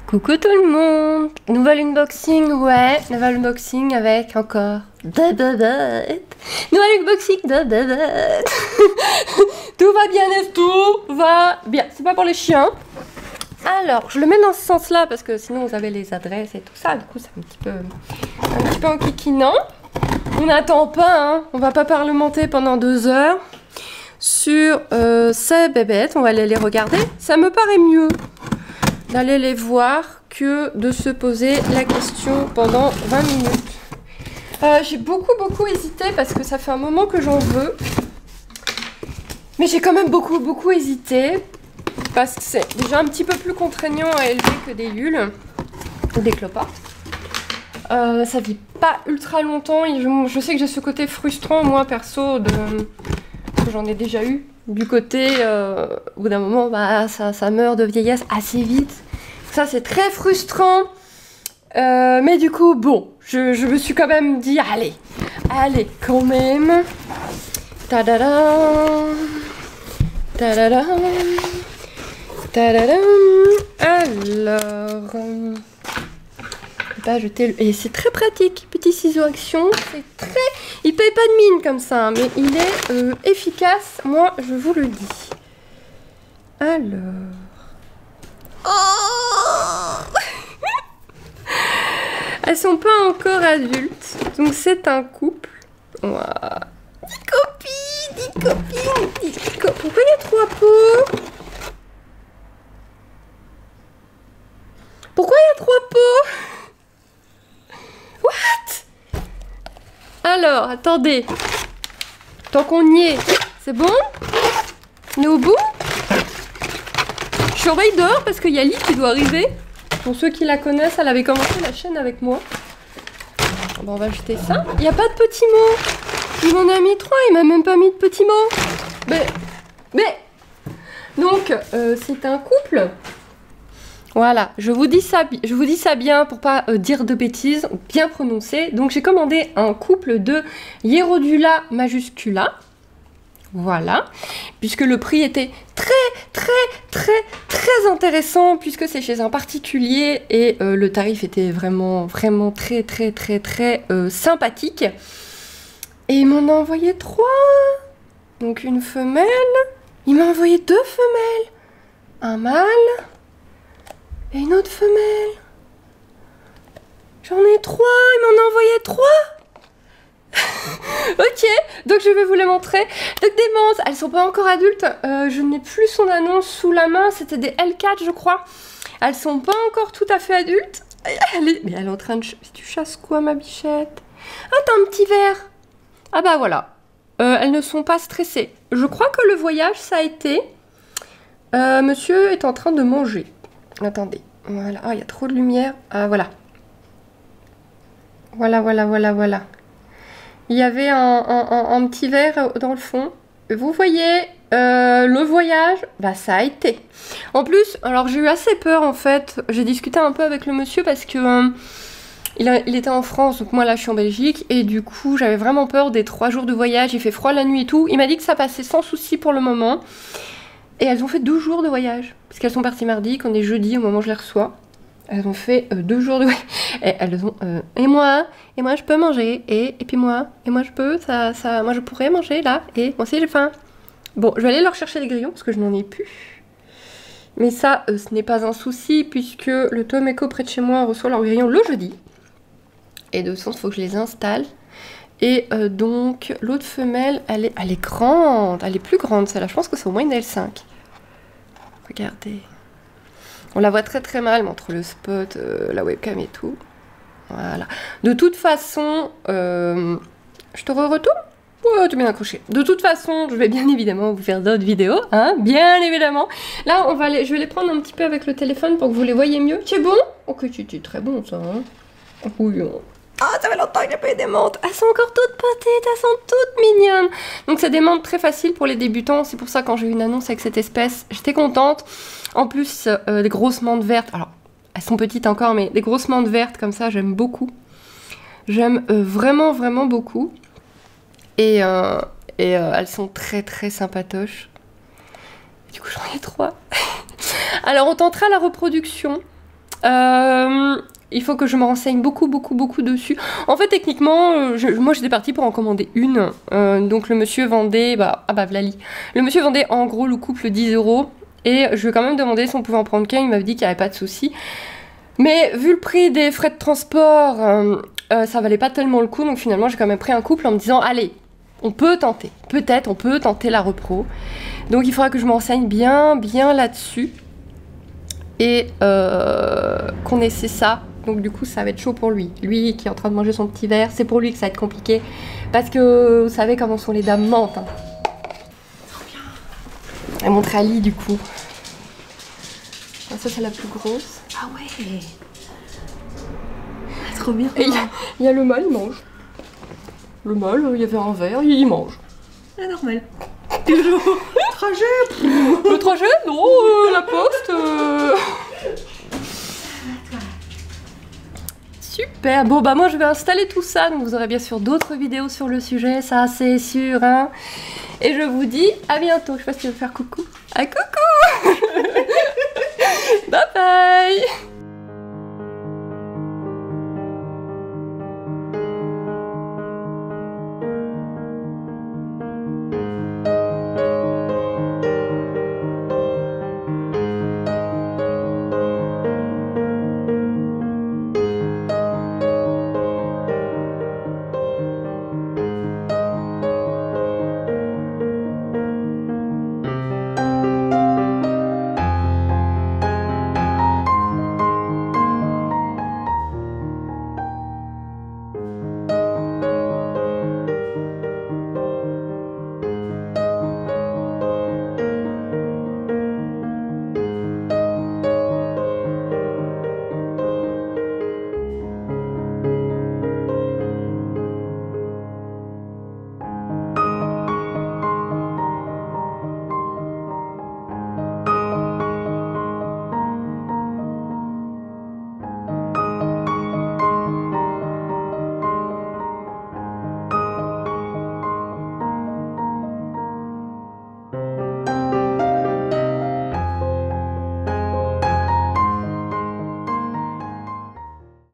Coucou tout le monde. Nouvel unboxing, ouais. Nouvel unboxing avec encore nouvel unboxing Tout va bien, tout va bien. C'est pas pour les chiens. Alors, je le mets dans ce sens-là parce que sinon vous avez les adresses et tout ça. Du coup, c'est un petit peu en kikinant. On n'attend pas, hein. On va pas parlementer pendant 2 heures sur ces bébêtes. On va aller les regarder. Ça me paraît mieux d'aller les voir que de se poser la question pendant 20 minutes. J'ai beaucoup hésité parce que ça fait un moment que j'en veux. Mais j'ai quand même beaucoup hésité parce que c'est déjà un petit peu plus contraignant à élever que des hules ou des clopards. Ça vit pas ultra longtemps et je sais que j'ai ce côté frustrant, moi perso, que j'en ai déjà eu. Du côté, au bout d'un moment, bah, ça meurt de vieillesse assez vite. Ça, c'est très frustrant. Mais du coup, bon, je me suis quand même dit, allez, quand même. Tadadam, tadadam, tadadam. Alors, pas jeter le... Et c'est très pratique, petit ciseau action. C'est très... Il paye pas de mine comme ça, hein, mais il est efficace. Moi, je vous le dis. Alors... Oh Elles sont pas encore adultes, donc c'est un couple. Wow. Des copines. Pourquoi il y a 3 pots? Pourquoi il y a 3 pots? What? Alors, attendez. Tant qu'on y est, c'est bon? On est au bout? Je surveille dehors parce qu'il y a Lee qui doit arriver. Pour ceux qui la connaissent, elle avait commencé la chaîne avec moi. Bon, on va jeter ça. Il n'y a pas de petits mots. Il m'en a mis 3, il m'a même pas mis de petits mots. Mais... Donc, c'est un couple. Voilà, je vous dis ça bien pour pas dire de bêtises, bien prononcé. Donc, j'ai commandé un couple de Hierodula majuscula. Voilà, puisque le prix était très intéressant, puisque c'est chez un particulier et le tarif était vraiment très sympathique. Et il m'en a envoyé 3. Donc une femelle, il m'a envoyé 2 femelles, un mâle et une autre femelle. J'en ai 3, il m'en a envoyé 3. Ok, donc je vais vous les montrer. Donc des mantes, elles sont pas encore adultes. Je n'ai plus son annonce sous la main. C'était des L4 je crois. Elles sont pas encore tout à fait adultes. Mais elle est en train de... Tu chasses quoi ma bichette? Ah t'as un petit verre. Ah bah voilà. Elles ne sont pas stressées. Je crois que le voyage ça a été... Monsieur est en train de manger. Attendez. Voilà. Ah il y a trop de lumière. Ah voilà. Voilà. Il y avait un petit verre dans le fond. Vous voyez, le voyage, bah ça a été. En plus, alors j'ai eu assez peur en fait. J'ai discuté un peu avec le monsieur parce que il était en France, donc moi là je suis en Belgique. Et du coup, j'avais vraiment peur des 3 jours de voyage. Il fait froid la nuit et tout. Il m'a dit que ça passait sans souci pour le moment. Et elles ont fait 12 jours de voyage. Parce qu'elles sont parties mardi, qu'on est jeudi au moment où je les reçois. Elles ont fait 2 jours de... Et elles ont... et moi je peux manger. Et puis moi je peux, moi je pourrais manger là. Et moi aussi j'ai faim. Bon, je vais aller leur chercher des grillons parce que je n'en ai plus. Mais ça, ce n'est pas un souci puisque le Tomeco près de chez moi reçoit leurs grillons le jeudi. Et de toute façon, il faut que je les installe. Et donc, l'autre femelle, elle est grande. Elle est plus grande celle-là. Je pense que c'est au moins une L5. Regardez. On la voit très mal, mais entre le spot, la webcam et tout. Voilà. De toute façon, je te retourne? Ouais, tu es bien accroché. De toute façon, je vais bien évidemment vous faire d'autres vidéos, hein, bien évidemment. Là, je vais les prendre un petit peu avec le téléphone pour que vous les voyez mieux. C'est bon? Ok, c'est très bon ça. Hein. Oui. Ah, ça fait longtemps que j'ai pas eu des menthes. Elles sont encore toutes petites, elles sont toutes mignonnes. Donc c'est des menthes très faciles pour les débutants. C'est pour ça quand j'ai eu une annonce avec cette espèce, j'étais contente. En plus, des grosses menthes vertes. Alors, elles sont petites encore, mais des grosses menthes vertes comme ça, j'aime beaucoup. J'aime vraiment beaucoup. Et elles sont très sympatoches. Du coup, j'en ai 3. Alors, on tentera la reproduction. Il faut que je me renseigne beaucoup dessus. En fait, techniquement, moi j'étais partie pour en commander une. Donc le monsieur vendait, Vlali. Le monsieur vendait en gros le couple 10 €. Et je lui ai quand même demandé si on pouvait en prendre qu'un. Il m'avait dit qu'il n'y avait pas de souci. Mais vu le prix des frais de transport, ça valait pas tellement le coup. Donc finalement, j'ai quand même pris un couple en me disant, allez, on peut tenter. Peut-être, on peut tenter la repro. Donc il faudra que je me renseigne bien là-dessus. Et qu'on essaie ça. Donc du coup ça va être chaud pour lui. Lui qui est en train de manger son petit verre, c'est pour lui que ça va être compliqué. Parce que vous savez comment sont les dames mentes. Hein. Trop bien. Elle montre Ali du coup. Ah, ça c'est la plus grosse. Ah ouais. Ah, trop bien. Et il y a le mâle, il mange. Le mâle, il y avait un verre, il mange. Ah normal. Toujours. Trajet. Le trajet, non, la poste. Super, bon bah moi je vais installer tout ça, donc vous aurez bien sûr d'autres vidéos sur le sujet, ça c'est sûr, hein. Et je vous dis à bientôt, je sais pas si tu veux faire coucou. Ah coucou. Bye bye.